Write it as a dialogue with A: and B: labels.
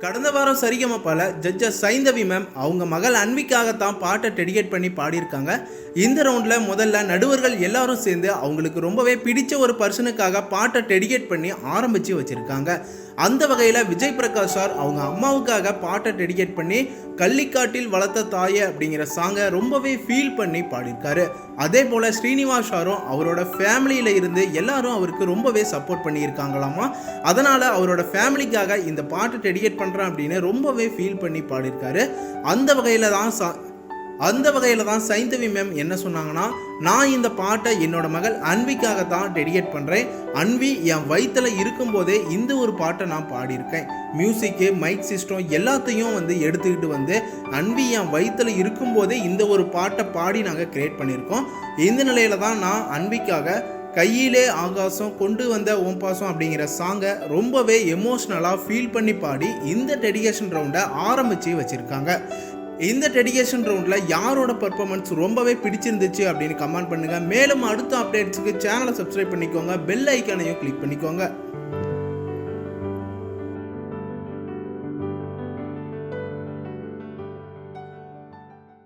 A: கடந்த வாரம் சரிகமபால judges Saindhavi ma'am அவங்க மகள் அன்விக்காகத்தான் பாட்டை டெடிகேட் பண்ணி பாடியிருக்காங்க. இந்த ரவுண்டில் முதல்ல நடுவர்கள் எல்லாரும் சேர்ந்து அவங்களுக்கு ரொம்பவே பிடிச்ச ஒரு பர்சனுக்காக பாட்டை டெடிகேட் பண்ணி ஆரம்பித்து வச்சுருக்காங்க. அந்த வகையில் விஜய் பிரகாஷ் சார் அவங்க அம்மாவுக்காக பாட்டை டெடிகேட் பண்ணி கள்ளிக்காட்டில் வளர்த்த தாயே அப்படிங்கிற சாங்கை ரொம்பவே ஃபீல் பண்ணி பாடியிருக்காரு. அதே போல் ஸ்ரீனிவாஸ் சாரும் அவரோட ஃபேமிலியில் இருந்து எல்லாரும் அவருக்கு ரொம்பவே சப்போர்ட் பண்ணியிருக்காங்களாமா. அதனால் அவரோட ஃபேமிலிக்காக இந்த பாட்டை டெடிகேட் பண்ணுறேன் அப்படின்னு ரொம்பவே ஃபீல் பண்ணி பாடியிருக்காரு. அந்த வகையில் தான் சைந்தவி மேம் என்ன சொன்னாங்கன்னா, நான் இந்த பாட்டை என்னோட மகள் அன்விக்காக தான் டெடிகேட் பண்ணுறேன். அன்வி என் வயிற்றில் இருக்கும்போதே இந்த ஒரு பாட்டை நான் பாடியிருக்கேன். மியூசிக்கு, மைக் சிஸ்டம் எல்லாத்தையும் எடுத்துக்கிட்டு அன்வி என் வயிற்றில் இருக்கும்போதே இந்த ஒரு பாட்டை பாடி நாங்கள் கிரியேட் பண்ணியிருக்கோம். இந்த நிலையில தான் நான் அன்விக்காக கையிலே ஆகாசம் கொண்டு வந்த ஓம்பாசம் அப்படிங்கிற சாங்கை ரொம்பவே எமோஷ்னலாக ஃபீல் பண்ணி பாடி இந்த டெடிகேஷன் ரவுண்டை ஆரம்பித்து வச்சுருக்காங்க. இந்த டெடிகேஷன் ரவுண்டில் யாரோட பர்ஃபார்மன்ஸ் ரொம்பவே பிடிச்சிருந்துச்சு அப்படின்னு கமெண்ட் பண்ணுங்கள். மேலும் அடுத்த அப்டேட்ஸுக்கு சேனலை சப்ஸ்கிரைப் பண்ணிக்கோங்க, பெல் ஐக்கானையும் கிளிக் பண்ணிக்கோங்க.